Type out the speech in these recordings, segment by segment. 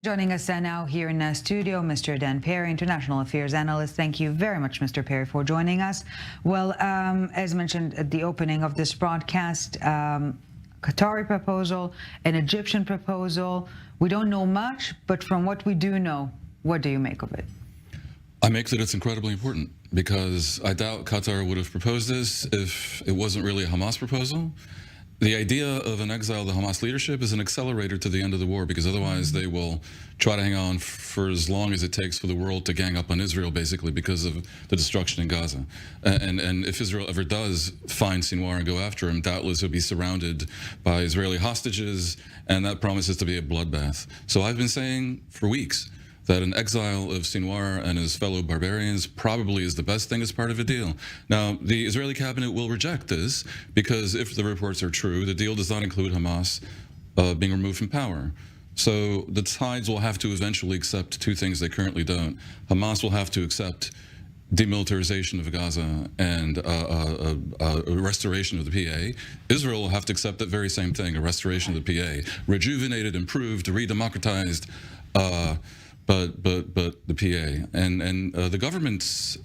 Joining us now here in the studio, Mr. Dan Perry, International Affairs Analyst. Thank you very much, Mr. Perry, for joining us. Well, as mentioned at the opening of this broadcast, Qatari proposal, an Egyptian proposal. We don't know much, but from what we do know, what do you make of it? I make that it's incredibly important because I doubt Qatar would have proposed this if it wasn't really a Hamas proposal. The idea of an exile of the Hamas leadership is an accelerator to the end of the war, because otherwise they will try to hang on for as long as it takes for the world to gang up on Israel, basically, because of the destruction in Gaza. And if Israel ever does find Sinwar and go after him, doubtless he'll be surrounded by Israeli hostages, and that promises to be a bloodbath. So I've been saying for weeks that an exile of Sinwar and his fellow barbarians probably is the best thing as part of a deal. Now, the Israeli cabinet will reject this because if the reports are true, the deal does not include Hamas being removed from power. So the sides will have to eventually accept two things they currently don't. Hamas will have to accept demilitarization of Gaza and a restoration of the PA. Israel will have to accept that very same thing, a restoration of the PA, rejuvenated, improved, re-democratized, but the PA and the government's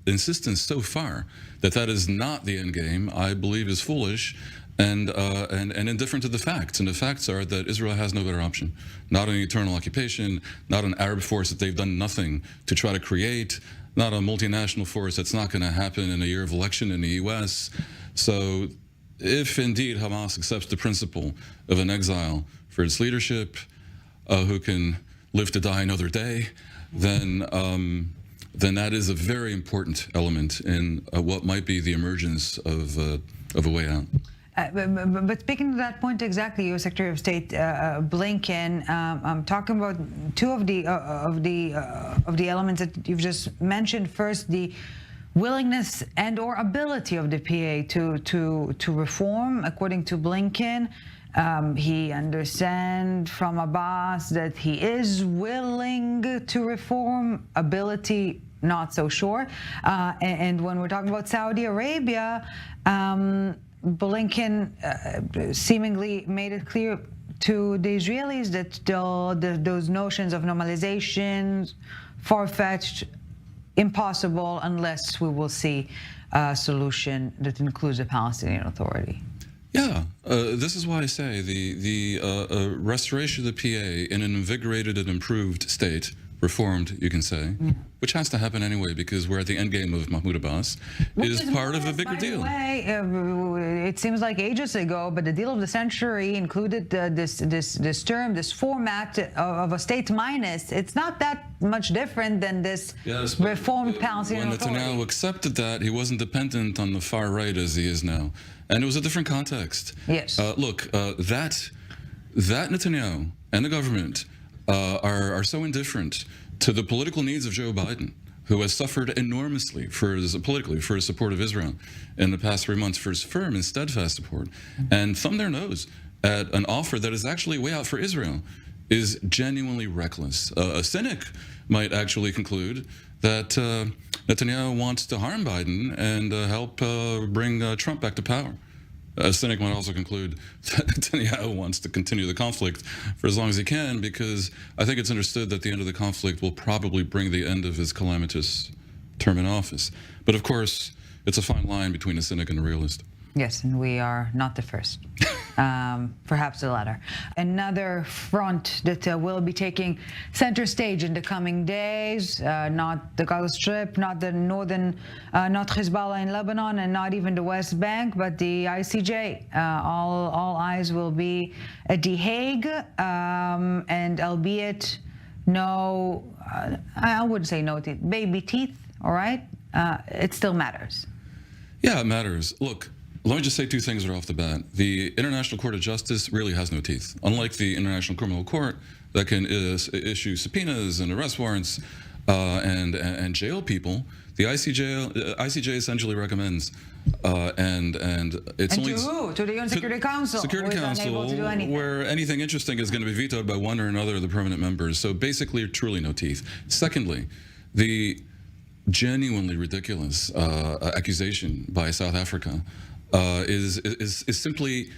insistence so far that is not the end game, I believe, is foolish and indifferent to the facts. And the facts are that Israel has no better option. Not an eternal occupation, not an Arab force that they've done nothing to try to create, not a multinational force that's not going to happen in a year of election in the U.S. So if indeed Hamas accepts the principle of an exile for its leadership, who can live to die another day, then that is a very important element in what might be the emergence of a way out. But speaking to that point exactly, U.S. Secretary of State Blinken, I'm talking about two of the elements that you've just mentioned. First, the willingness and/or ability of the PA to reform, according to Blinken. He understands from Abbas that he is willing to reform, ability not so sure. And when we're talking about Saudi Arabia, Blinken seemingly made it clear to the Israelis that those notions of normalization, far-fetched, impossible unless we will see a solution that includes a Palestinian Authority. Yeah, this is why I say the restoration of the PA in an invigorated and improved state, reformed, you can say, which has to happen anyway because we're at the end game of Mahmoud Abbas, is part of a bigger deal. By the way, it seems like ages ago, but the deal of the century included this term, this format of a state minus. It's not that much different than this reformed Palestinian Authority. When Netanyahu accepted that, he wasn't dependent on the far right as he is now. And it was a different context. Yes. Look, that Netanyahu and the government are so indifferent to the political needs of Joe Biden, who has suffered enormously politically for his support of Israel in the past 3 months, for his firm and steadfast support, and thumb their nose at an offer that is actually way out for Israel, is genuinely reckless. A cynic might actually conclude that Netanyahu wants to harm Biden and help bring Trump back to power. A cynic might also conclude that Netanyahu wants to continue the conflict for as long as he can, because I think it's understood that the end of the conflict will probably bring the end of his calamitous term in office. But of course, it's a fine line between a cynic and a realist. Yes, and we are not the first. Perhaps the latter. Another front that will be taking center stage in the coming days, not the Gaza Strip, not the not Hezbollah in Lebanon, and not even the West Bank, but the ICJ. All eyes will be at The Hague, and albeit no, I wouldn't say no teeth, baby teeth, all right? It still matters. Yeah, it matters. Look, let me just say two things right off the bat. The International Court of Justice really has no teeth. Unlike the International Criminal Court that can issue subpoenas and arrest warrants and jail people, the ICJ essentially recommends, and it's only to the UN Security Council, Security Council, to do anything. where anything interesting is going to be vetoed by one or another of the permanent members. So basically, truly no teeth. Secondly, the genuinely ridiculous accusation by South Africa is simply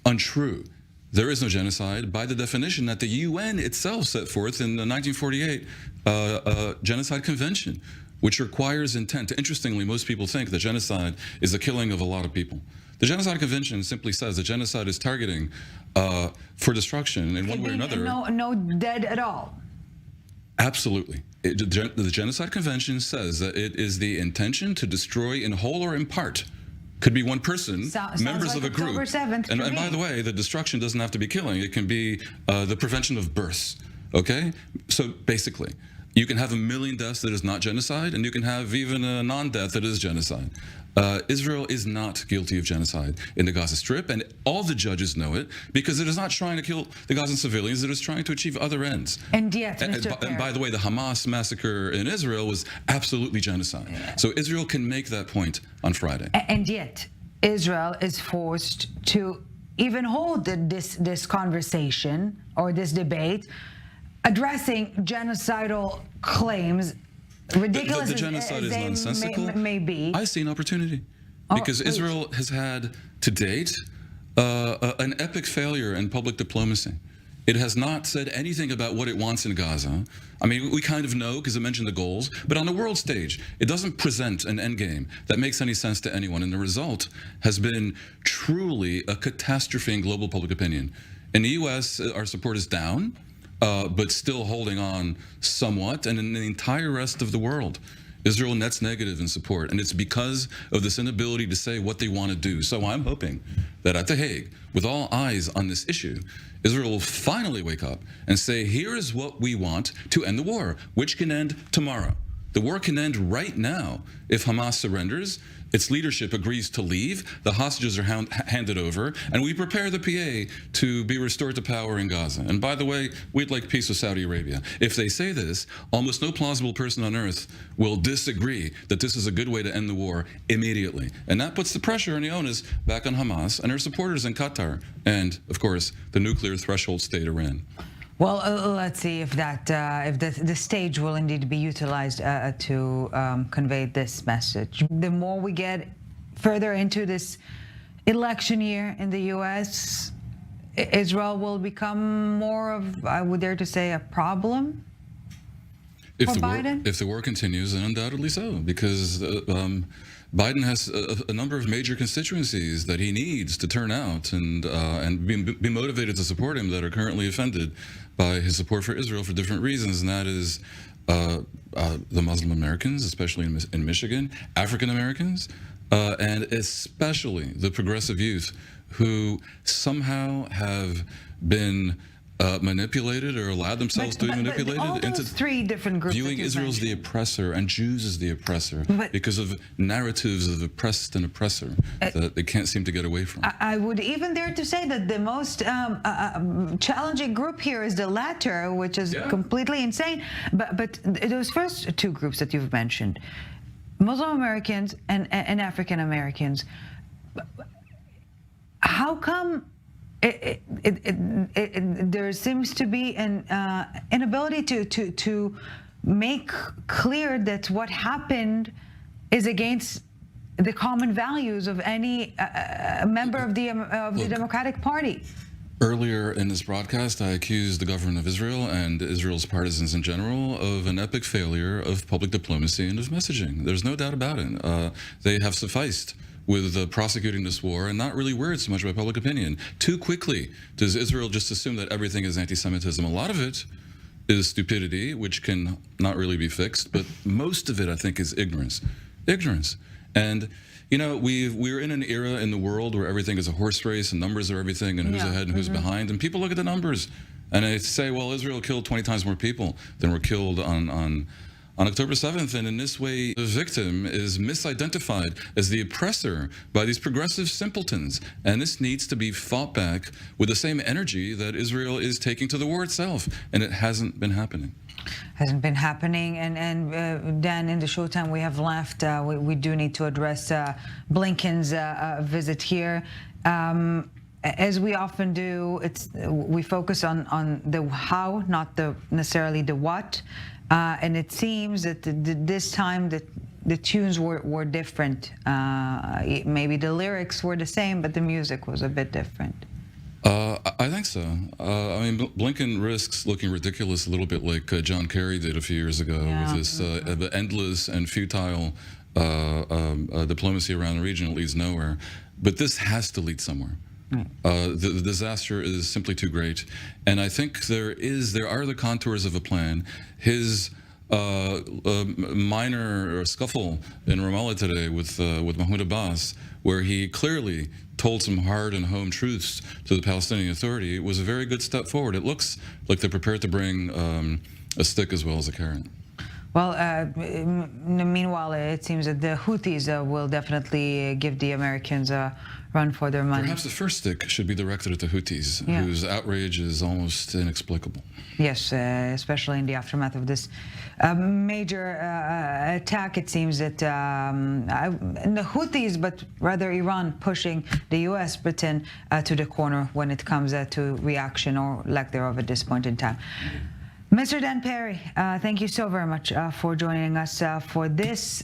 untrue. there is no genocide by the definition that the UN itself set forth in the 1948 Genocide Convention, which requires intent. Interestingly, most people think that genocide is the killing of a lot of people. The Genocide Convention simply says that genocide is targeting for destruction in one way or another. No dead at all. Absolutely. The Genocide Convention says that it is the intention to destroy in whole or in part. Could be one person, members like of a group. October 7th and by the way, the destruction doesn't have to be killing. It can be the prevention of births. Okay? So basically, you can have 1 million deaths that is not genocide, and you can have even a non-death that is genocide. Israel is not guilty of genocide in the Gaza Strip, and all the judges know it, because it is not trying to kill the Gazan civilians, it is trying to achieve other ends. And yet, and by the way, the Hamas massacre in Israel was absolutely genocide. Yeah. So Israel can make that point on Friday. And yet, Israel is forced to even hold this conversation or this debate addressing genocidal claims. Ridiculous the genocide is nonsensical. May be. I see an opportunity because Israel has had to date an epic failure in public diplomacy. It has not said anything about what it wants in Gaza. I mean, we kind of know because it mentioned the goals, but on the world stage, it doesn't present an endgame that makes any sense to anyone. And the result has been truly a catastrophe in global public opinion. In the U.S., our support is down. But still holding on somewhat, and in the entire rest of the world, Israel nets negative in support, and it's because of this inability to say what they want to do. So I'm hoping that at The Hague, with all eyes on this issue, Israel will finally wake up and say, here is what we want to end the war, which can end tomorrow. The war can end right now if Hamas surrenders, its leadership agrees to leave, the hostages are handed over, and we prepare the PA to be restored to power in Gaza. And by the way, we'd like peace with Saudi Arabia. If they say this, almost no plausible person on earth will disagree that this is a good way to end the war immediately. And that puts the pressure and the onus back on Hamas and her supporters in Qatar, and, of course, the nuclear threshold state Iran. Well, let's see if that if the stage will indeed be utilized to convey this message. The more we get further into this election year in the U.S., Israel will become more of, I would dare to say, a problem for Biden? If the war continues, then undoubtedly so, because Biden has a number of major constituencies that he needs to turn out and be motivated to support him that are currently offended by his support for Israel for different reasons, and that is the Muslim Americans, especially in Michigan, African Americans, and especially the progressive youth who somehow have been manipulated or allowed themselves to be manipulated into three different groups viewing Israel as the oppressor and Jews as the oppressor because of narratives of oppressed and oppressor that they can't seem to get away from. I would even dare to say that the most challenging group here is the latter, which is completely insane. But those first two groups that you've mentioned, Muslim Americans and African Americans, how come there seems to be an inability to make clear that what happened is against the common values of any member of the Democratic Party? Earlier in this broadcast, I accused the government of Israel and Israel's partisans in general of an epic failure of public diplomacy and of messaging. There's no doubt about it. They have sufficed with prosecuting this war and not really worried so much about public opinion. Too quickly does Israel just assume that everything is anti-Semitism. A lot of it is stupidity, which can not really be fixed, but most of it, I think, is ignorance. Ignorance. And, you know, we're in an era in the world where everything is a horse race and numbers are everything and who's ahead and who's behind. And people look at the numbers and they say, well, Israel killed 20 times more people than were killed on October 7th, and in this way, the victim is misidentified as the oppressor by these progressive simpletons. And this needs to be fought back with the same energy that Israel is taking to the war itself, and it hasn't been happening. Hasn't been happening, and Dan, in the short time we have left, we do need to address Blinken's visit here. As we often do, we focus on the how, not necessarily the what. And it seems that this time the tunes were different. Maybe the lyrics were the same, but the music was a bit different. I think so. I mean, Blinken risks looking ridiculous a little bit like John Kerry did a few years ago with this endless and futile diplomacy around the region. It leads nowhere. But this has to lead somewhere. The disaster is simply too great, and I think there are the contours of a plan. His minor scuffle in Ramallah today with Mahmoud Abbas, where he clearly told some hard and home truths to the Palestinian Authority, was a very good step forward. It looks like they're prepared to bring a stick as well as a carrot. Well, meanwhile, it seems that the Houthis will definitely give the Americans a run for their money. Perhaps the first stick should be directed at the Houthis, whose outrage is almost inexplicable. Yes, especially in the aftermath of this major attack. It seems that the Houthis, but rather Iran, pushing the U.S., Britain to the corner when it comes to reaction or lack thereof at this point in time. Mr. Dan Perry, thank you so very much for joining us for this